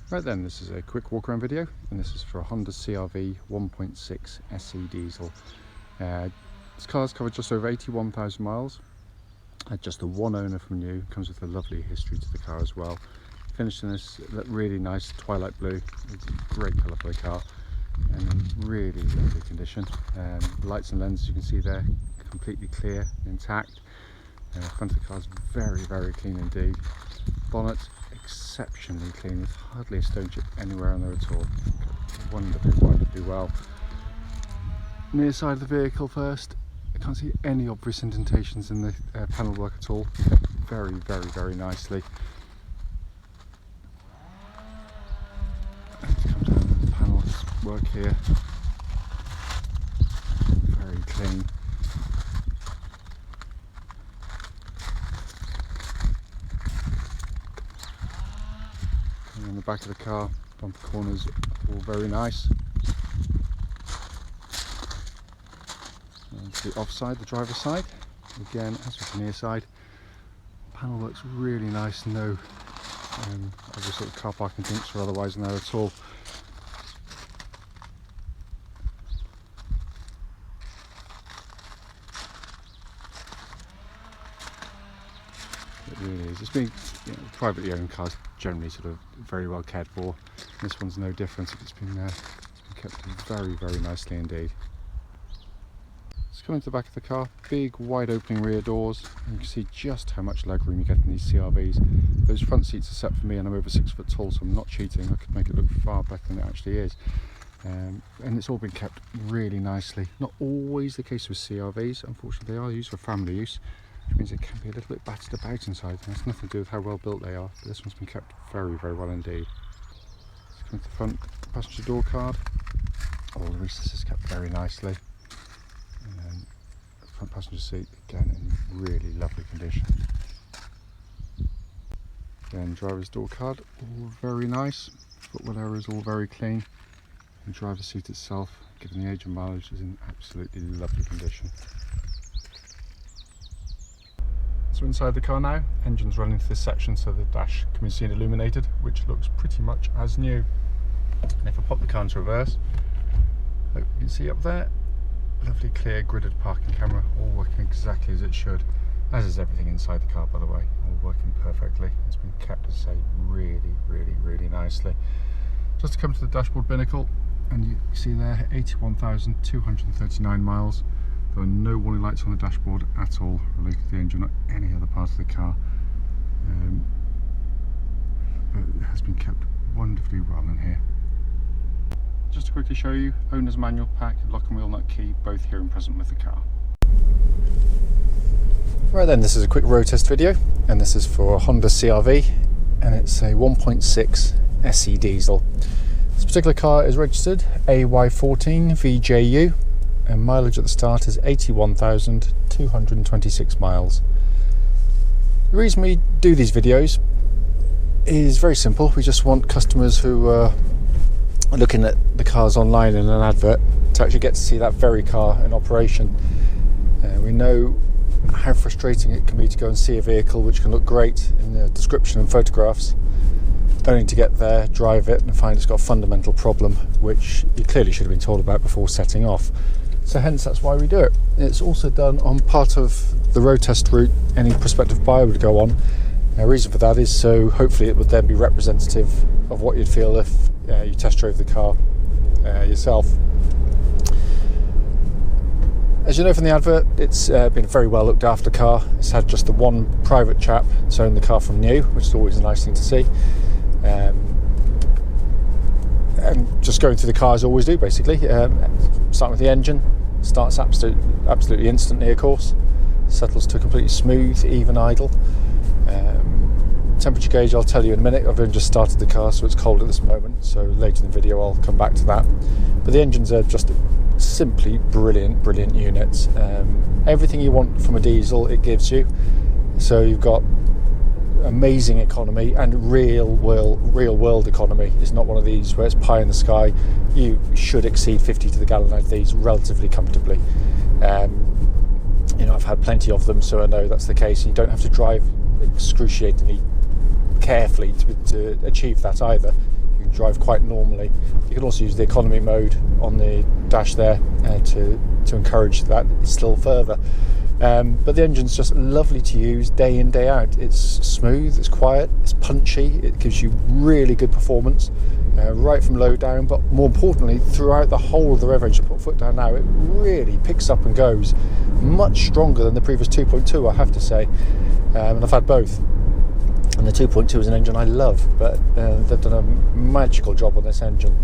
Right then, this is a quick walk around video, and this is for a Honda CR-V 1.6 SE diesel. This car's covered just over 81,000 miles. Had just the one owner from new. Comes with a lovely history to the car as well. Finished in this really nice twilight blue. Great colour for the car, and in really lovely condition. Lights and lenses you can see there, completely clear, intact. Front of the car is very, very clean indeed. Bonnet exceptionally clean, with hardly a stone chip anywhere on there at all. Wonderfully well. Near side of the vehicle first, I can't see any obvious indentations in the panel work at all. Very, very, very nicely. Let's come down to the panel work here. Very clean. And on the back of the car, bumper corners all very nice. And to the offside, the driver's side, again as with the near side, panel works really nice. No other sort of car parking dinks or otherwise in there at all. It really is. It's been, privately owned cars generally sort of very well cared for. This one's no different. It's been kept very, very nicely indeed. Let's come into the back of the car. Big wide opening rear doors. And you can see just how much legroom you get in these CR-Vs. Those front seats are set for me, and I'm over 6 foot tall, so I'm not cheating. I could make it look far better than it actually is. And it's all been kept really nicely. Not always the case with CR-Vs. Unfortunately, they are used for family use, which means it can be a little bit battered about inside. And it's nothing to do with how well built they are, but this one's been kept very, very well indeed. Let's come to the front passenger door card. All the recesses kept very nicely. And then the front passenger seat, again, in really lovely condition. Then driver's door card, all very nice. Footwell area is all very clean. And the driver's seat itself, given the age and mileage, is in absolutely lovely condition. So inside the car now, engine's running into this section so the dash can be seen illuminated, which looks pretty much as new. And if I pop the car into reverse, hope you can see up there, lovely clear gridded parking camera, all working exactly as it should, as is everything inside the car, by the way, all working perfectly. It's been kept, as I say, really, really, really nicely. Just to come to the dashboard binnacle, and you see there 81,239 miles. There are no warning lights on the dashboard at all related to the engine or any other part of the car. But it has been kept wonderfully well in here. Just to quickly show you, owner's manual pack, lock and wheel nut key, both here and present with the car. Right then, this is a quick road test video, and this is for a Honda CR-V, and it's a 1.6 SE diesel. This particular car is registered AY14VJU, and mileage at the start is 81,226 miles. The reason we do these videos is very simple. We just want customers who are looking at the cars online in an advert to actually get to see that very car in operation. We know how frustrating it can be to go and see a vehicle which can look great in the description and photographs, only to get there, drive it, and find it's got a fundamental problem which you clearly should have been told about before setting off. So hence that's why we do it. It's also done on part of the road test route any prospective buyer would go on. The reason for that is so hopefully it would then be representative of what you'd feel if you test drove the car yourself. As you know from the advert, it's been a very well looked after car. It's had just the one private chap that's owned the car from new, which is always a nice thing to see. And just going through the car as I always do, basically. Starting with the engine, starts absolutely instantly, of course. Settles to a completely smooth, even idle. Temperature gauge, I'll tell you in a minute. I've only just started the car, so it's cold at this moment. So later in the video, I'll come back to that. But the engines are just simply brilliant, brilliant units. Everything you want from a diesel, it gives you. So you've got amazing economy and real world economy. It's not one of these where it's pie in the sky. You should exceed 50 to the gallon out of these relatively comfortably. I've had plenty of them, so I know that's the case. You don't have to drive excruciatingly carefully to achieve that either. you can drive quite normally. You can also use the economy mode on the dash there to encourage that still further. But the engine's just lovely to use day in, day out. It's smooth, it's quiet, it's punchy, it gives you really good performance right from low down, but more importantly, throughout the whole of the rev range. You put foot down now, it really picks up and goes much stronger than the previous 2.2, I have to say. And I've had both. And the 2.2 is an engine I love, but they've done a magical job on this engine.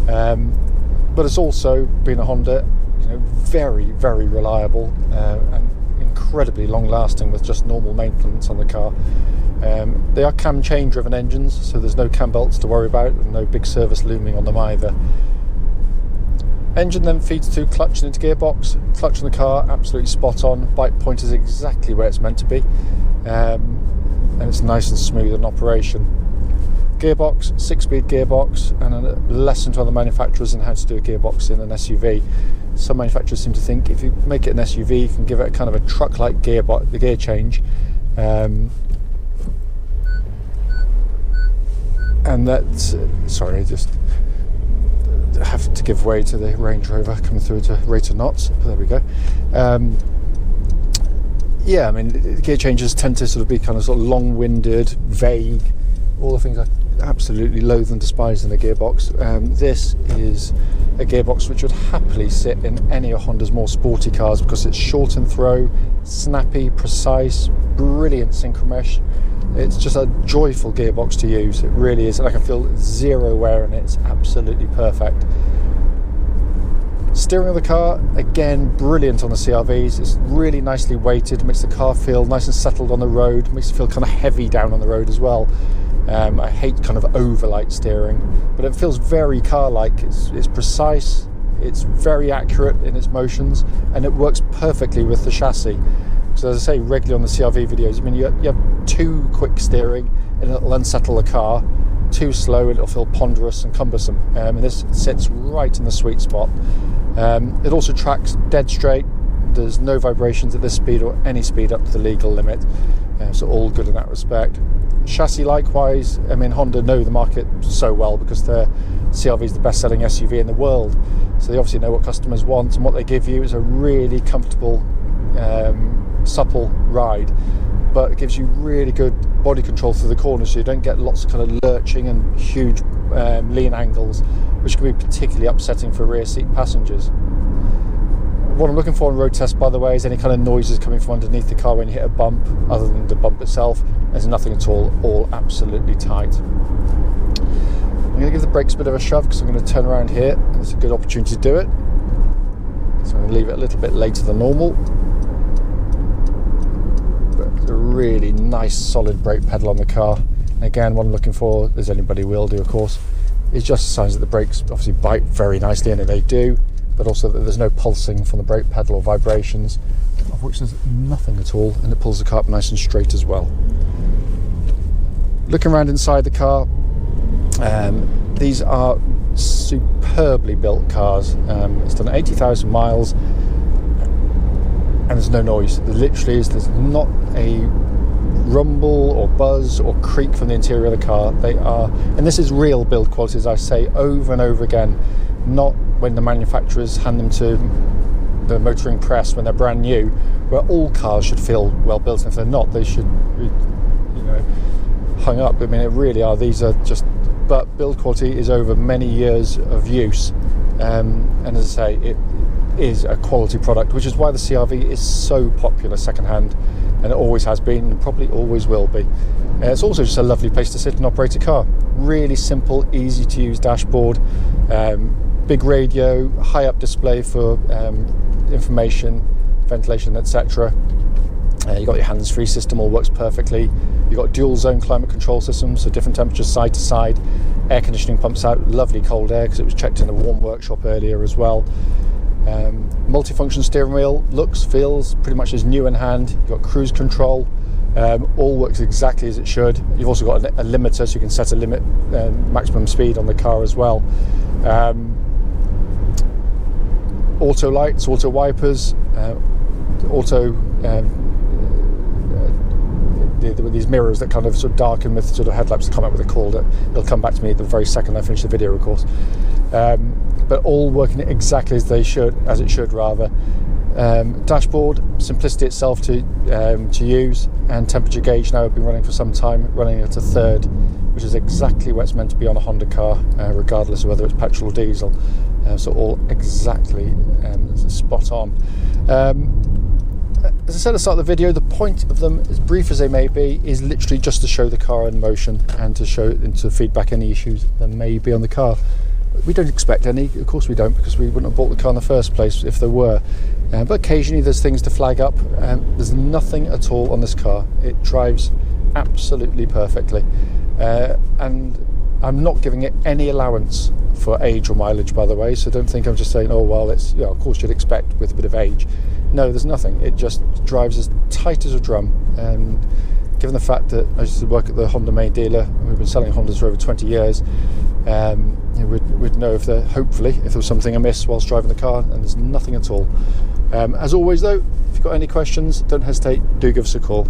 But it's also been a Honda, very, very reliable and incredibly long-lasting with just normal maintenance on the car. They are cam chain driven engines, so there's no cam belts to worry about and no big service looming on them either. Engine then feeds to clutch and into gearbox. Clutch on the car, absolutely spot on. Bike point is exactly where it's meant to be. And it's nice and smooth in operation. Gearbox, 6-speed gearbox, and a lesson to other manufacturers in how to do a gearbox in an SUV. Some manufacturers seem to think if you make it an SUV, you can give it a kind of a truck-like gear change. And that's, sorry, I just have to give way to the Range Rover coming through at a rate of knots. There we go. Yeah, I mean, gear changes tend to sort of be kind of long-winded, vague, all the things I absolutely loathe and despise in a gearbox. This is a gearbox which would happily sit in any of Honda's more sporty cars because it's short in throw, snappy, precise, brilliant synchromesh. It's just a joyful gearbox to use. It really is, and I can feel zero wear in it. It's absolutely perfect. Steering of the car, again, brilliant on the CR-Vs. It's really nicely weighted, makes the car feel nice and settled on the road, makes it feel kind of heavy down on the road as well. I hate kind of over-light steering, but it feels very car-like. It's precise, it's very accurate in its motions, and it works perfectly with the chassis. So as I say regularly on the CR-V videos, I mean, you have too quick steering and it'll unsettle the car, too slow and it'll feel ponderous and cumbersome, and this sits right in the sweet spot. It also tracks dead straight. There's no vibrations at this speed or any speed up to the legal limit, so all good in that respect. Chassis likewise, I mean, Honda know the market so well because their CR-V is the best selling SUV in the world, so they obviously know what customers want, and what they give you is a really comfortable, supple ride, but it gives you really good body control through the corners, so you don't get lots of kind of lurching and huge lean angles, which can be particularly upsetting for rear seat passengers. What I'm looking for on road tests, by the way, is any kind of noises coming from underneath the car when you hit a bump, other than the bump itself. There's nothing at all absolutely tight. I'm going to give the brakes a bit of a shove because I'm going to turn around here, and it's a good opportunity to do it. So I'm going to leave it a little bit later than normal. But it's a really nice solid brake pedal on the car. And again, what I'm looking for, as anybody will do of course, is just signs that the brakes obviously bite very nicely, and they do, but also that there's no pulsing from the brake pedal or vibrations, of which there's nothing at all, and it pulls the car up nice and straight as well. Looking around inside the car, these are superbly built cars. It's done 80,000 miles and there's no noise. There literally is, there's not a rumble or buzz or creak from the interior of the car. They are, and this is real build quality, as I say over and over again, not when the manufacturers hand them to the motoring press when they're brand new, where all cars should feel well built, and if they're not, they should be, hung up. I mean, it really are. These are just, but build quality is over many years of use, and as I say, it is a quality product, which is why the CR-V is so popular secondhand, and it always has been and probably always will be. It's also just a lovely place to sit and operate a car. Really simple, easy to use dashboard, big radio, high up display for information, ventilation, etc. You got your hands-free system, all works perfectly. You've got dual zone climate control systems, so different temperatures side to side. Air conditioning pumps out lovely cold air because it was checked in a warm workshop earlier as well. Multifunction steering wheel, looks, feels pretty much as new in hand. You've got cruise control, all works exactly as it should. You've also got a limiter, so you can set a limit, maximum speed on the car as well. Auto lights, auto wipers, auto these mirrors that kind of sort of darken with sort of headlamps. I can't remember what they're called. It'll come back to me the very second I finish the video, of course. But all working exactly as it should. Dashboard, simplicity itself to use, and temperature gauge now I've been running for some time, running at a third, which is exactly where it's meant to be on a Honda car, regardless of whether it's petrol or diesel. So all exactly spot on. As I said at the start of the video, the point of them, as brief as they may be, is literally just to show the car in motion and to feedback any issues there may be on the car. We don't expect any, of course we don't, because we wouldn't have bought the car in the first place if there were. But occasionally there's things to flag up. There's nothing at all on this car. It drives absolutely perfectly. And I'm not giving it any allowance for age or mileage, by the way, so don't think I'm just saying, oh, well, it's, of course you'd expect with a bit of age. No, there's nothing. It just drives as tight as a drum. And given the fact that I used to work at the Honda main dealer, and we've been selling Hondas for over 20 years, we'd know hopefully if there was something amiss whilst driving the car, and there's nothing at all. As always though, if you've got any questions, don't hesitate, do give us a call.